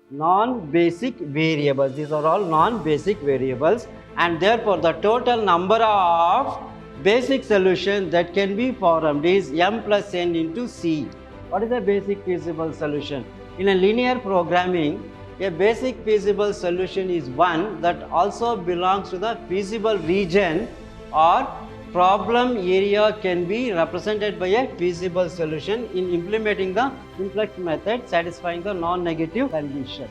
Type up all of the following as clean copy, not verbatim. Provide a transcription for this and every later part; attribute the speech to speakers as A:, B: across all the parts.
A: non-basic variables. These are all non-basic variables, and therefore the total number of basic solutions that can be formed is m plus n into c. What is a basic feasible solution? In a linear programming, a basic feasible solution is one that also belongs to the feasible region, or problem area can be represented by a feasible solution in implementing the simplex method satisfying the non-negative conditions.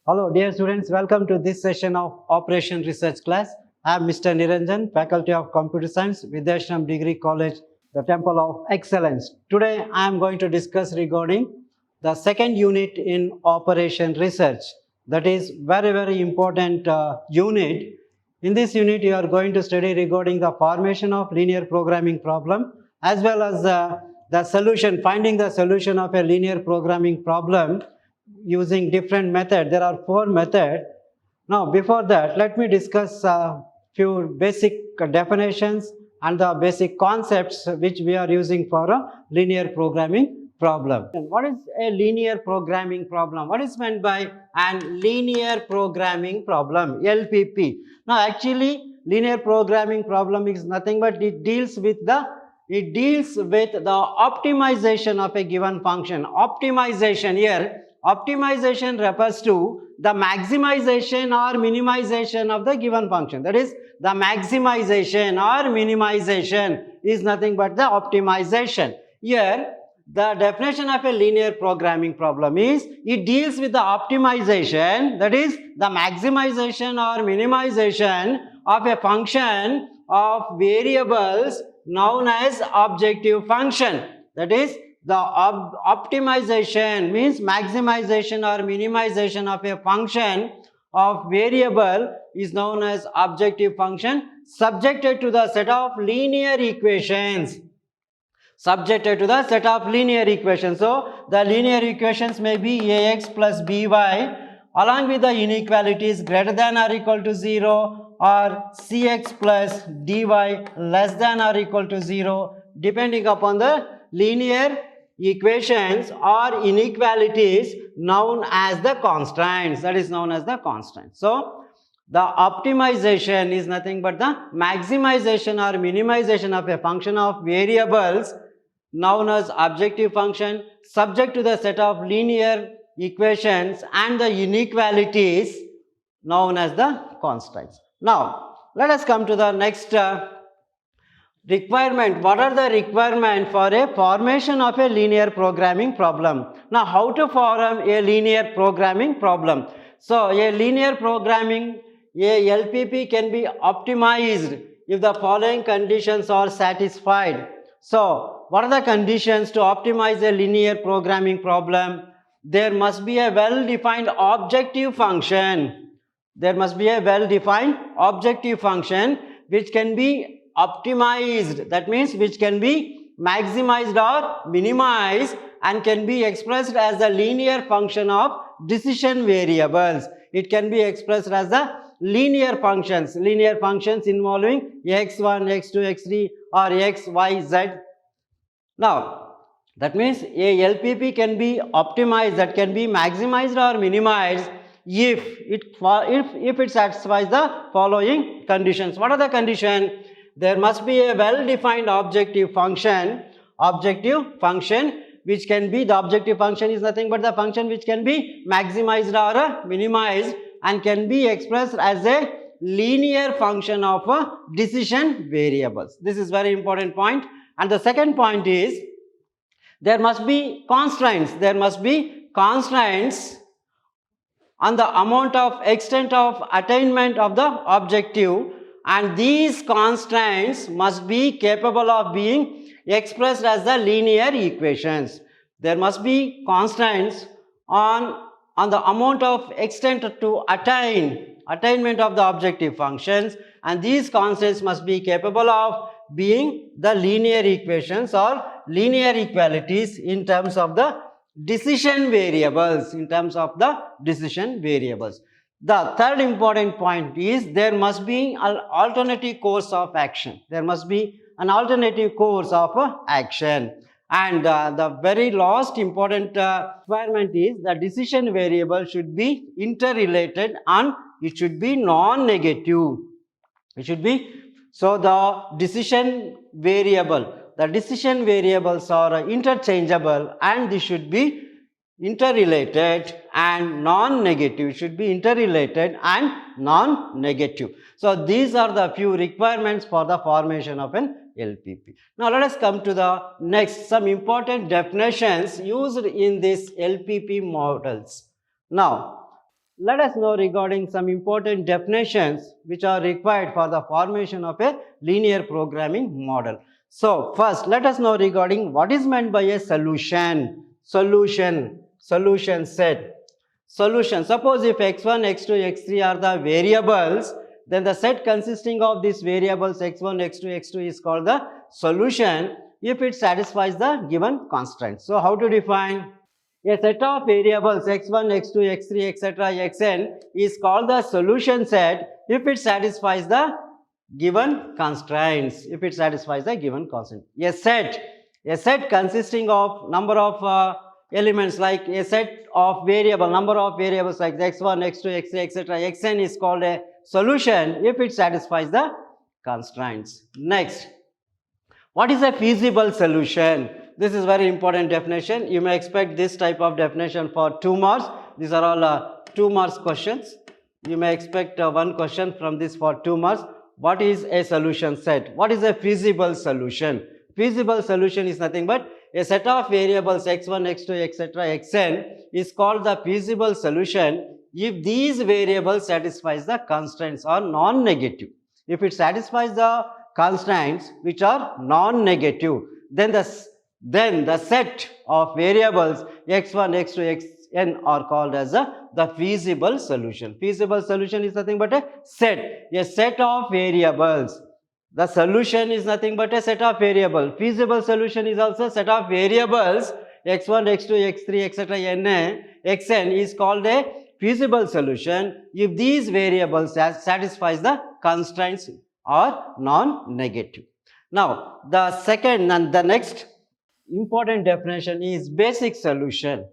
A: Hello dear students, welcome to this session of Operation Research class. I am Mr. Niranjan, Faculty of Computer Science, Vidhyaashram Degree College, the Temple of Excellence. Today I am going to discuss regarding the second unit in Operation Research. That is very important unit. In this unit you are going to study regarding the formation of linear programming problem, as well as the solution, finding the solution of a linear programming problem using different methods. There are 4 methods. Now before that, let me discuss a few basic definitions and the basic concepts which we are using for a linear programming problem. And what is a linear programming problem? What is meant by a linear programming problem, LPP? Now actually linear programming problem is nothing but it deals with the optimization of a given function. Optimization here, optimization refers to the maximization or minimization of the given function. That is, the maximization or minimization is nothing but the optimization. Here the definition of a linear programming problem is it deals with the optimization, that is the maximization or minimization of a function of variables known as objective function. That is, the optimization means maximization or minimization of a function of variable is known as objective function, subjected to the set of linear equations. Subjected to the set of linear equations. So the linear equations may be ax plus by along with the inequalities greater than or equal to 0, or cx plus dy less than or equal to 0, depending upon the linear equations or inequalities known as the constraints. That is known as the constraints. So the optimization is nothing but the maximization or minimization of a function of variables known as objective function, subject to the set of linear equations and the inequalities known as the constraints. Now let us come to the next requirement. What are the requirements for a formation of a linear programming problem? Now how to form a linear programming problem? So a linear programming, a LPP can be optimized if the following conditions are satisfied. So what are the conditions to optimize a linear programming problem? There must be a well-defined objective function. There must be a well-defined objective function which can be optimized. That means which can be maximized or minimized and can be expressed as a linear function of decision variables. It can be expressed as the linear functions involving x1, x2, x3 or x, y, z. Now that means a LPP can be optimized, that can be maximized or minimized if it satisfies the following conditions. What are the conditions? There must be a well-defined objective function which can be, the objective function is nothing but the function which can be maximized or minimized and can be expressed as a linear function of decision variables. This is very important point. And the second point is there must be constraints. There must be constraints on the amount of extent of attainment of the objective, and these constraints must be capable of being expressed as the linear equations. There must be constraints on the amount of extent to attainment of the objective functions, and these constraints must be capable of being the linear equations or linear equalities in terms of the decision variables. The third important point is there must be an alternative course of action. And the very last important requirement is the decision variable should be interrelated and it should be non-negative. It should be, so the decisions are interchangeable and they should be interrelated and non-negative, should be interrelated and non-negative. So these are the few requirements for the formation of an LPP. Now let us come to the next, some important definitions used in this LPP models. Now let us know regarding some important definitions which are required for the formation of a linear programming model. So first let us know regarding what is meant by a solution. Solution set. Solution. Suppose if x1, x2, x3 are the variables, then the set consisting of these variables x1, x2, x2 is called the solution if it satisfies the given constraint. So how to define? A set of variables x1, x2, x3, etc., xn is called the solution set if it satisfies the given constraints. If it satisfies the given constraint. A set consisting of number of elements, like a set of number of variables like x1, x2, x3, etc., xn is called a solution if it satisfies the constraints. Next, what is a feasible solution? This is very important definition. You may expect this type of definition for 2 marks. These are all 2 marks questions. You may expect one question from this for 2 marks. What is a solution set? What is a feasible solution? Feasible solution is nothing but a set of variables x1, x2, etc., xn is called the feasible solution if these variables satisfies the constraints or non-negative. If it satisfies the constraints which are non-negative, then the set of variables x1, x2, xn are called as the feasible solution. Feasible solution is nothing but a set of variables. The solution is nothing but a set of variables. Feasible solution is also a set of variables x1, x2, x3, etc., xn is called a feasible solution if these variables satisfies the constraints or non-negative. Now the second and the next important definition is basic solution.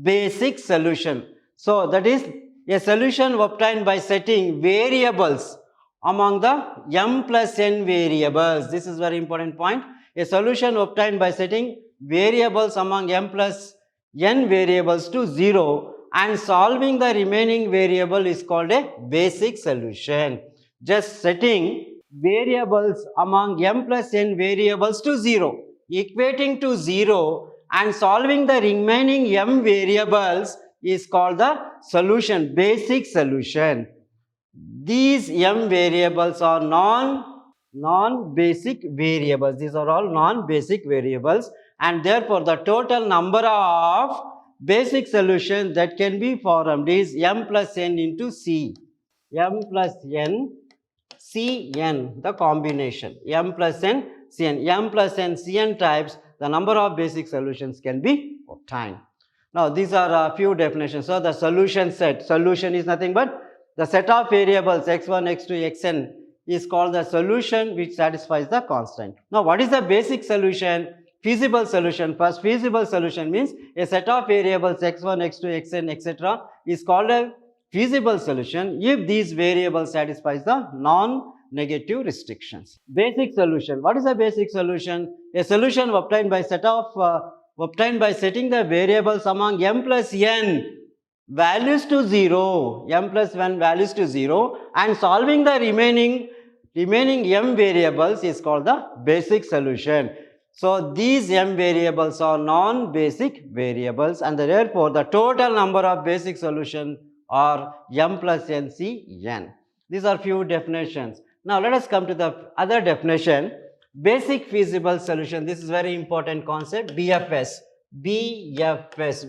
A: Basic solution. So that is a solution obtained by setting variables among the m plus n variables. This is very important point. A solution obtained by setting variables among m plus n variables to 0 and solving the remaining variable is called a basic solution. Just setting variables among m plus n variables to 0, equating to 0 and solving the remaining m variables is called the solution, basic solution. These m variables are non-basic variables. These are all non-basic variables, and therefore the total number of basic solutions that can be formed is m plus n into c. M plus n Cn, the combination m plus n Cn. M plus n Cn types, the number of basic solutions can be obtained. Now these are a few definitions. So the solution set. Solution is nothing but the set of variables x1, x2, xn is called the solution which satisfies the constraint. Now what is the basic solution? Feasible solution. First, feasible solution means a set of variables x1, x2, xn, etc. is called a feasible solution if these variables satisfies the non-negative restrictions. Basic solution. What is a basic solution? A solution obtained by setting the variables among m plus n values to 0, m plus 1 values to 0, and solving the remaining m variables is called the basic solution. So these m variables are non-basic variables, and therefore the total number of basic solutions are m plus n c n. These are few definitions. Now let us come to the other definition. Basic feasible solution. This is very important concept. BFS.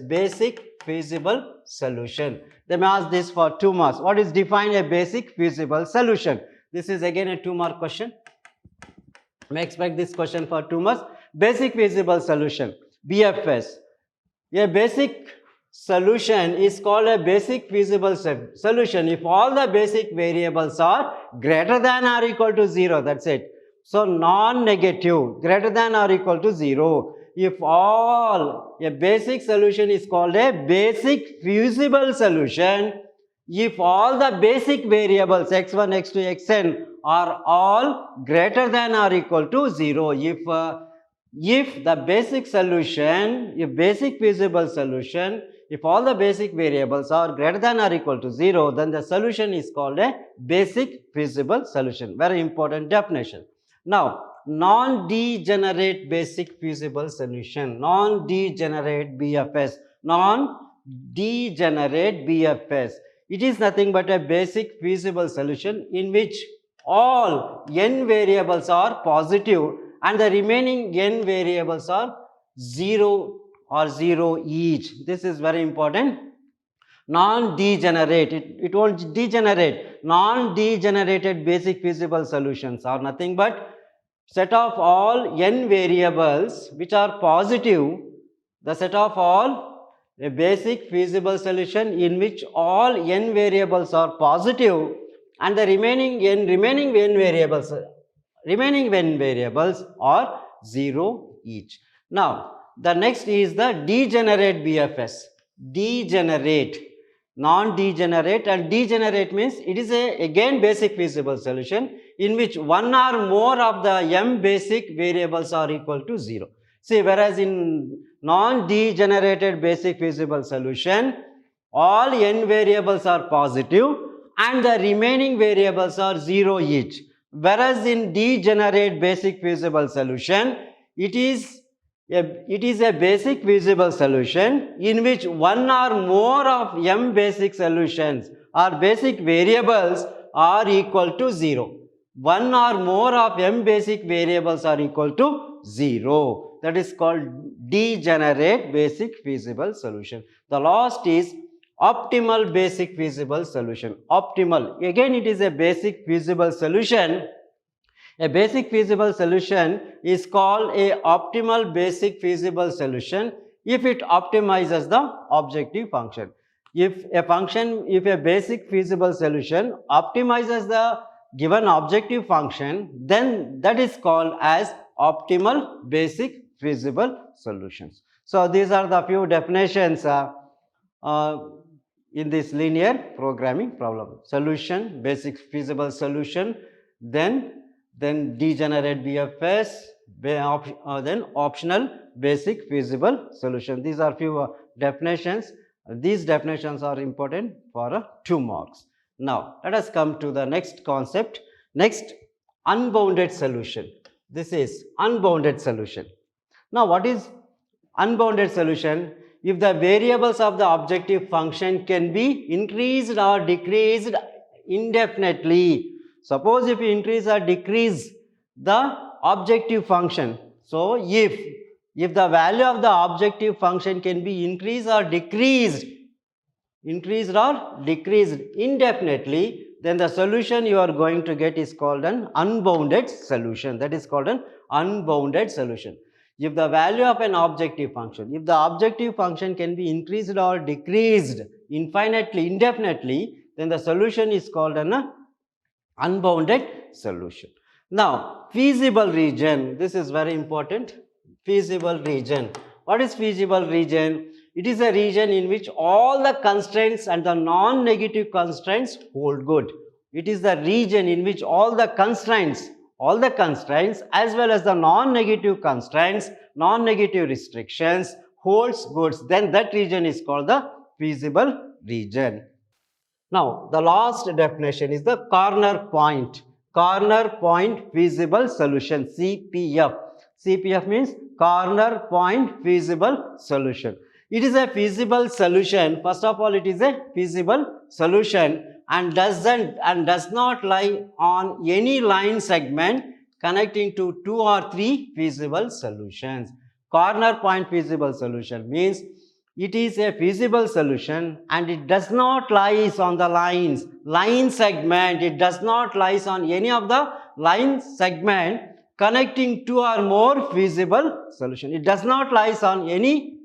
A: Basic feasible solution. They may ask this for 2 marks. What is define a basic feasible solution? This is again a 2-mark question. May expect this question for 2 marks. Basic feasible solution. BFS. A basic solution is called a basic feasible solution if all the basic variables are greater than or equal to 0. That's it. So non-negative, greater than or equal to 0. if all, a basic solution is called a basic feasible solution if all the basic variables x1, x2, xn are all greater than or equal to 0. If the basic solution, if basic feasible solution, if all the basic variables are greater than or equal to 0, then the solution is called a basic feasible solution. Very important definition. Now, non-degenerate basic feasible solution, non-degenerate BFS, non-degenerate BFS. It is nothing but a basic feasible solution in which all n variables are positive and the remaining n variables are 0 or 0 each. This is very important. Non-degenerate, it won't degenerate. Non-degenerated basic feasible solutions are nothing but set of all n variables which are positive, the set of all a basic feasible solution in which all n variables are positive and the remaining n variables are 0 each. Now, the next is the degenerate BFS. Degenerate, non-degenerate, and degenerate means it is again basic feasible solution in which one or more of the m basic variables are equal to 0. See, whereas in non-degenerated basic feasible solution, all n variables are positive and the remaining variables are 0 each. Whereas in degenerate basic feasible solution, it is a basic feasible solution in which one or more of m basic solutions or basic variables are equal to 0. One or more of m basic variables are equal to 0. That is called degenerate basic feasible solution. The last is optimal basic feasible solution. Optimal, again it is a basic feasible solution. A basic feasible solution is called a optimal basic feasible solution if it optimizes the objective function. If a basic feasible solution optimizes the given objective function, then that is called as optimal basic feasible solutions. So these are the few definitions in this linear programming problem. Solution, basic feasible solution, then degenerate BFS, then optional basic feasible solution. These are few definitions. These definitions are important for 2 marks. Now, let us come to the next concept. Next, unbounded solution. This is unbounded solution. Now, what is unbounded solution? If the variables of the objective function can be increased or decreased indefinitely. Suppose if you increase or decrease the objective function. So, if the value of the objective function can be increased or decreased indefinitely, then the solution you are going to get is called an unbounded solution. That is called an unbounded solution. If the value of an objective function, if the objective function can be increased or decreased indefinitely, then the solution is called an unbounded solution. Now, feasible region, this is very important. Feasible region. What is feasible region? It is a region in which all the constraints and the non-negative constraints hold good. It is the region in which all the constraints as well as the non-negative constraints, non-negative restrictions holds good. Then that region is called the feasible region. Now, the last definition is the corner point feasible solution, CPF. CPF means corner point feasible solution. It is a feasible solution. First of all, it is a feasible solution and does not lie on any line segment connecting to 2 or 3 feasible solutions. Corner point feasible solution means it is a feasible solution and it does not lie on the line segment. It does not lie on any of the line segment connecting 2 or more feasible solution. It does not lie on any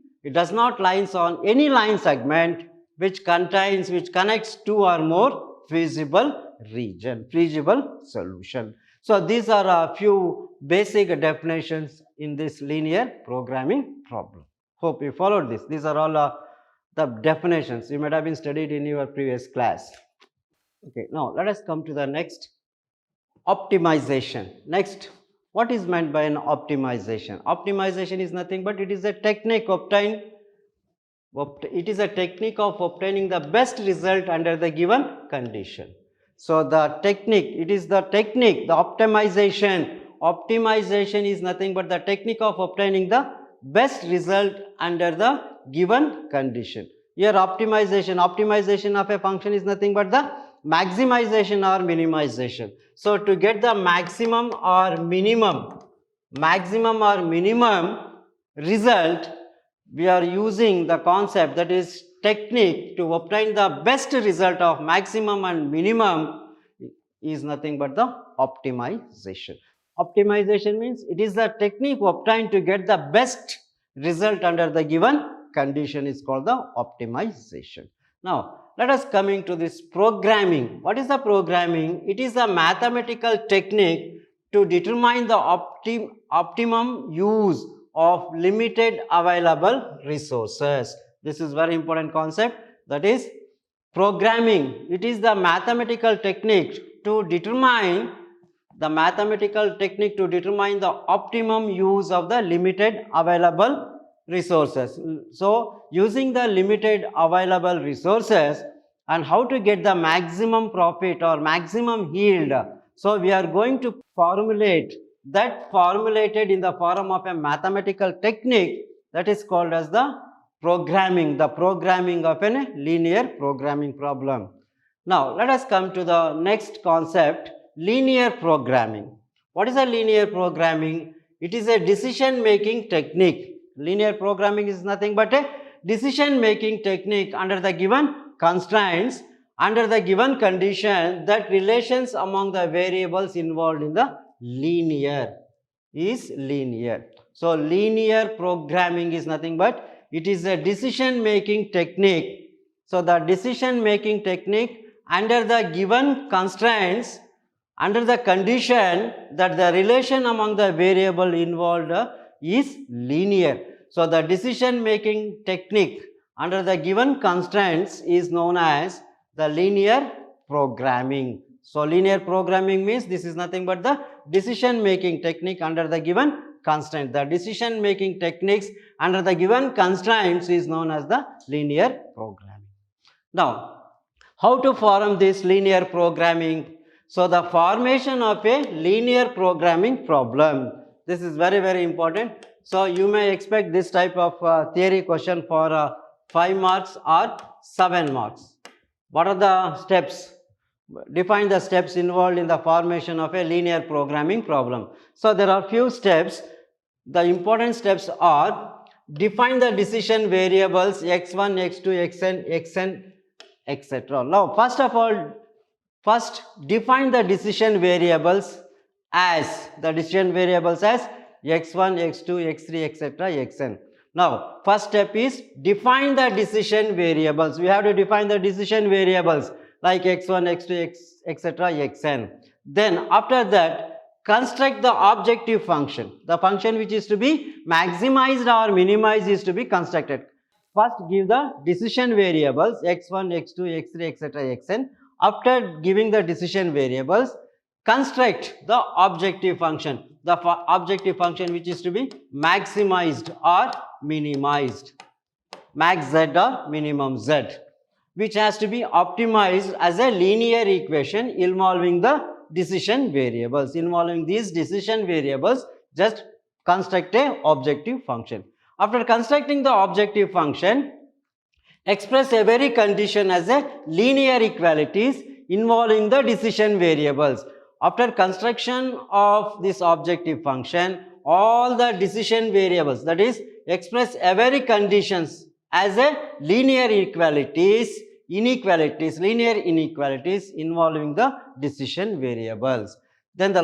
A: line segment which connects 2 or more feasible solution. So these are a few basic definitions in this linear programming problem. Hope you followed this. These are all the definitions you might have been studied in your previous class. Okay, now let us come to the next, optimization. Next, what is meant by an optimization? Optimization is nothing but it is a technique of obtaining the best result under the given condition. So the technique, the optimization. Optimization is nothing but the technique of obtaining the best result under the given condition. Here optimization of a function is nothing but the maximization or minimization. So to get the maximum or minimum result, we are using the concept, that is technique, to obtain the best result of maximum and minimum is nothing but the optimization. Optimization means it is the technique obtained to get the best result under the given condition is called the optimization. Now let us coming to this programming. What is the programming? It is a mathematical technique to determine the optimum use of limited available resources. This is very important concept, that is programming. It is the mathematical technique to determine the optimum use of the limited available resources. So using the limited available resources and how to get the maximum profit or maximum yield. So we are going to formulated in the form of a mathematical technique, that is called as the programming of a linear programming problem. Now let us come to the next concept, linear programming. What is a linear programming? It is a decision making technique. Linear programming is nothing but a decision making technique under the given constraints, under the given condition, that relations among the variables involved in the linear is linear. So linear programming is nothing but it is a decision making technique. So the decision making technique under the given constraints, under the condition that the relation among the variable involved is linear. So the decision making technique under the given constraints is known as the linear programming. So linear programming means this is nothing but the decision making technique under the given constraint. The decision making techniques under the given constraints is known as the linear programming. Now how to form this linear programming? So the formation of a linear programming problem. This is very, very important. So you may expect this type of theory question for 5 marks or 7 marks. What are the steps? Define the steps involved in the formation of a linear programming problem. So there are few steps. The important steps are: define the decision variables x1, x2, xn, xn, etc. Now first of all, define the decision variables as x1, x2, x3, etc., xn. Now first step is define the decision variables. We have to define the decision variables like x1, x2, etc., xn. Then after that, construct the objective function. The function which is to be maximized or minimized is to be constructed. First give the decision variables x1, x2, x3, etc., xn. After giving the decision variables, construct the objective function. The objective function which is to be maximized or minimized, max z or minimum z, which has to be optimized as a linear equation involving the decision variables. Involving these decision variables, just construct a objective function. After constructing the objective function, express every condition as a linear equalities involving the decision variables. After construction of this objective function, all the decision variables, that is, express every conditions as a linear inequalities involving the decision variables. Then the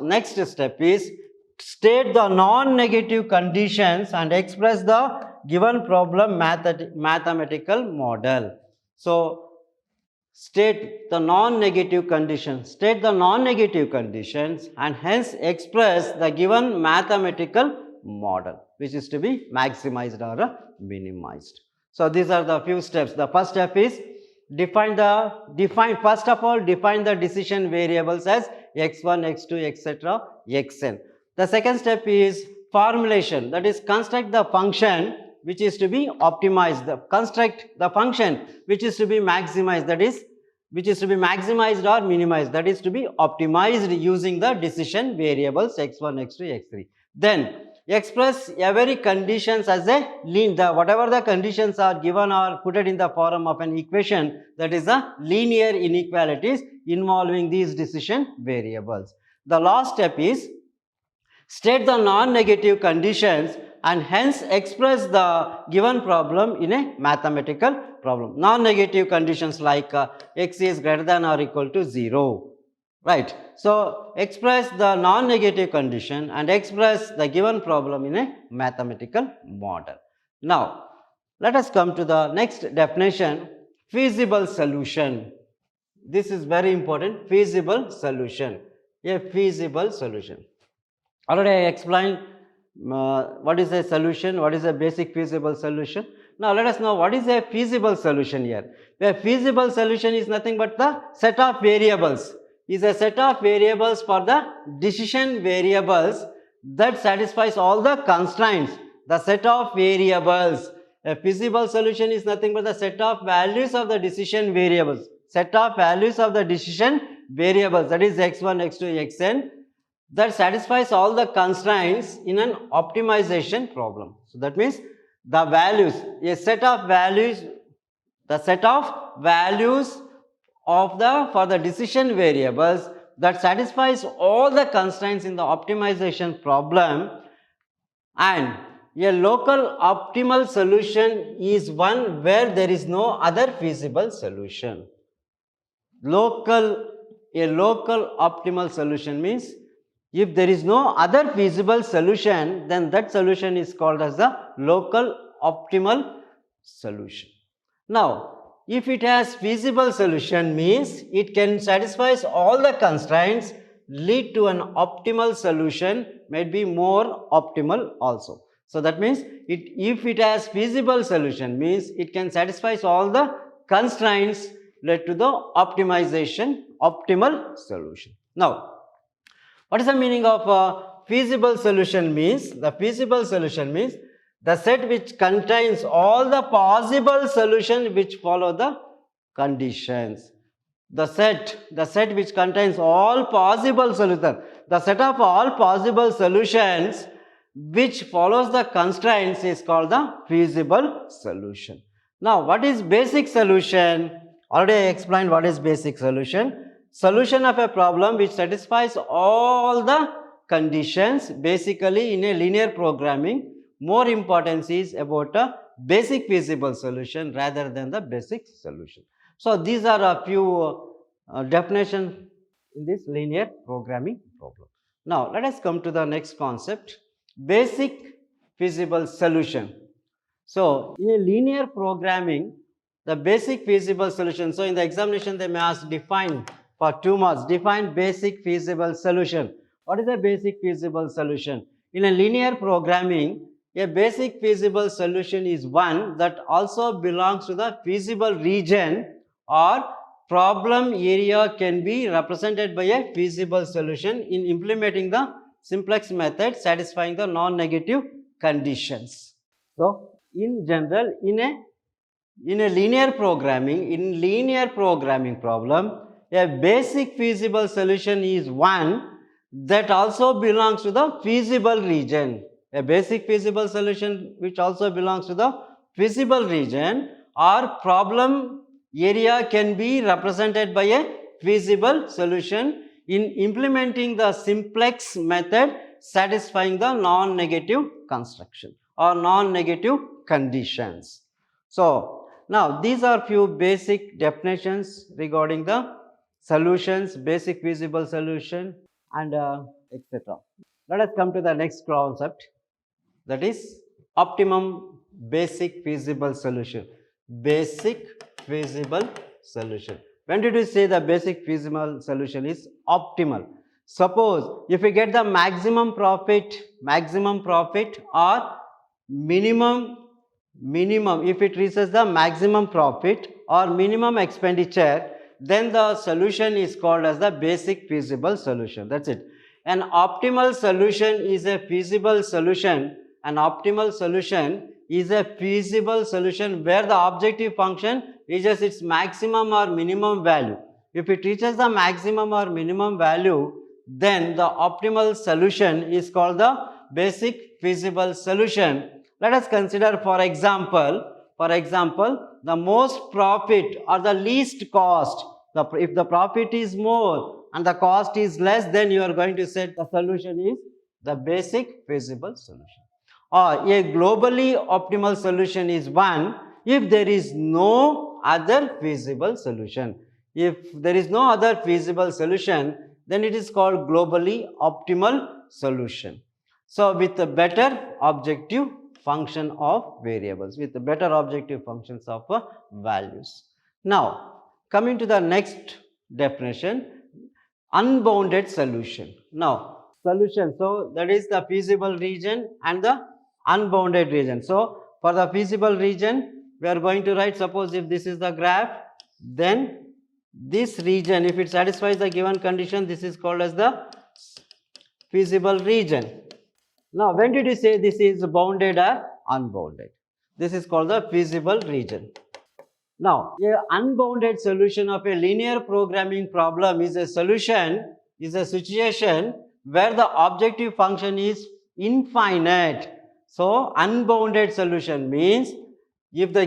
A: next step is state the non-negative conditions and express the given problem mathematical model. So state the non-negative conditions, and hence express the given mathematical model, which is to be maximized or minimized. So these are the few steps. The first step is first of all define the decision variables as x1, x2, etc., xn. The second step is formulation, that is construct the function which is to be optimized, construct the function which is to be maximized, that is which is to be maximized or minimized, that is to be optimized using the decision variables x1, x2, x3. Then express every conditions as a whatever the conditions are given or put it in the form of an equation, that is a linear inequalities involving these decision variables. The last step is state the non-negative conditions and hence express the given problem in a mathematical problem. Non-negative conditions like x is greater than or equal to 0. Right. So express the non-negative condition and express the given problem in a mathematical model. Now, let us come to the next definition, feasible solution. This is very important, feasible solution. A feasible solution. Already I explained what is a solution, what is a basic feasible solution. Now let us know what is a feasible solution here. A feasible solution is nothing but the set of variables, is a set of variables for the decision variables that satisfies all the constraints. The set of variables, a feasible solution is nothing but the set of values of the decision variables, that is x1, x2, xn, that satisfies all the constraints in an optimization problem. So that means the values, a set of values, the set of values of for the decision variables that satisfies all the constraints in the optimization problem, and a local optimal solution is one where there is no other feasible solution. A local optimal solution means if there is no other feasible solution, then that solution is called as the local optimal solution. Now, if it has feasible solution means it can satisfy all the constraints, lead to an optimal solution, may be more optimal also. So that means if it has feasible solution means it can satisfy all the constraints, led to the optimal solution. Now, what is the meaning of feasible solution means? The feasible solution means the set which contains all the possible solutions which follow the conditions. The set which contains all possible solutions, the set of all possible solutions which follows the constraints is called the feasible solution. Now, what is basic solution? Already I explained what is basic solution. Solution of a problem which satisfies all the conditions. Basically, in a linear programming, more importance is about a basic feasible solution rather than the basic solution. So these are a few definitions in this linear programming problem. Now let us come to the next concept, basic feasible solution. So in a linear programming, the basic feasible solution, so in the examination they may ask define for 2 marks, define basic feasible solution. What is a basic feasible solution? In a linear programming, a basic feasible solution is one that also belongs to the feasible region or problem area, can be represented by a feasible solution in implementing the simplex method satisfying the non-negative conditions. So, in general, in a linear programming problem, a basic feasible solution is one that also belongs to the feasible region. A basic feasible solution which also belongs to the feasible region or problem area can be represented by a feasible solution in implementing the simplex method satisfying the non-negative construction or non-negative conditions. So, now these are few basic definitions regarding the solutions, basic feasible solution and etc. Let us come to the next concept, that is optimum basic feasible solution. Basic feasible solution. When did we say the basic feasible solution is optimal? Suppose if we get the maximum profit or minimum, if it reaches the maximum profit or minimum expenditure, then the solution is called as the basic feasible solution. That's it. An optimal solution is a feasible solution. An optimal solution is a feasible solution where the objective function reaches its maximum or minimum value. If it reaches the maximum or minimum value, then the optimal solution is called the basic feasible solution. Let us consider, for example, the most profit or the least cost. If the profit is more and the cost is less, then you are going to say the solution is the basic feasible solution. Or a globally optimal solution is one if there is no other feasible solution. If there is no other feasible solution, then it is called globally optimal solution. So with a better objective function of variables, with the better objective functions of values. Now, coming to the next definition, unbounded solution. Now, solution, so that is the feasible region and the unbounded region. So, for the feasible region, we are going to write, suppose if this is the graph, then this region, if it satisfies the given condition, this is called as the feasible region. Now, when did you say this is bounded or unbounded? This is called the feasible region. Now, a unbounded solution of a linear programming problem is a situation where the objective function is infinite. So, unbounded solution means if the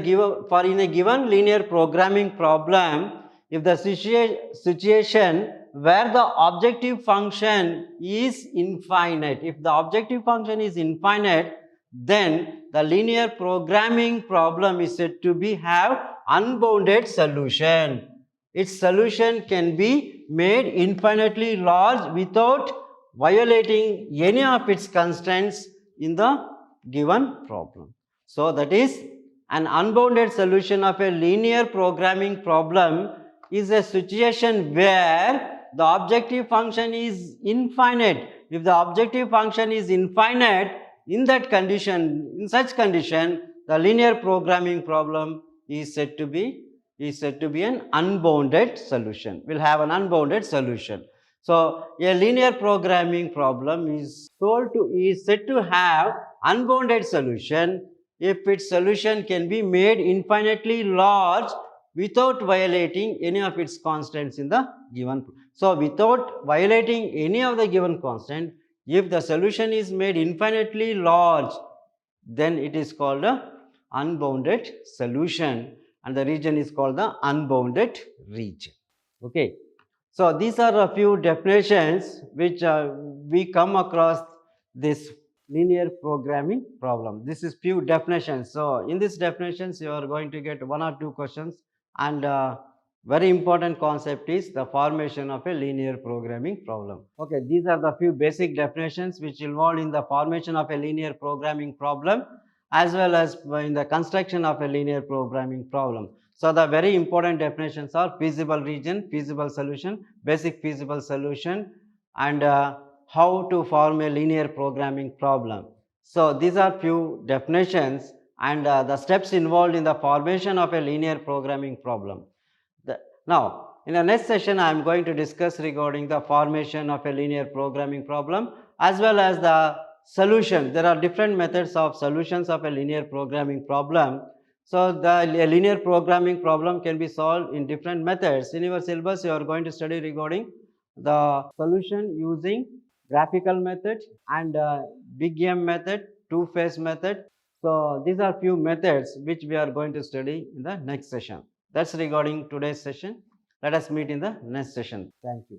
A: in a given linear programming problem, if the situation where the objective function is infinite, if the objective function is infinite, then the linear programming problem is said to have unbounded solution. Its solution can be made infinitely large without violating any of its constraints in the given problem. So that is, an unbounded solution of a linear programming problem is a situation where the objective function is infinite. If the objective function is infinite, in such condition, the linear programming problem is said to be an unbounded solution. We'll have an unbounded solution. So a linear programming problem is said to have unbounded solution if its solution can be made infinitely large without violating any of its constants in the given. So without violating any of the given constant, if the solution is made infinitely large, then it is called a unbounded solution, and the region is called the unbounded region. Okay. So these are a few definitions which we come across this linear programming problem. This is few definitions. So in these definitions, you are going to get one or two questions, and very important concept is the formation of a linear programming problem. Okay, these are the few basic definitions which involved in the formation of a linear programming problem as well as in the construction of a linear programming problem. So the very important definitions are feasible region, feasible solution, basic feasible solution, and how to form a linear programming problem. So these are few definitions and the steps involved in the formation of a linear programming problem. Now, in the next session, I am going to discuss regarding the formation of a linear programming problem as well as the solution. There are different methods of solutions of a linear programming problem. So, the linear programming problem can be solved in different methods. In your syllabus, you are going to study regarding the solution using graphical method and big M method, two-phase method. So, these are few methods which we are going to study in the next session. That's regarding today's session. Let us meet in the next session. Thank you.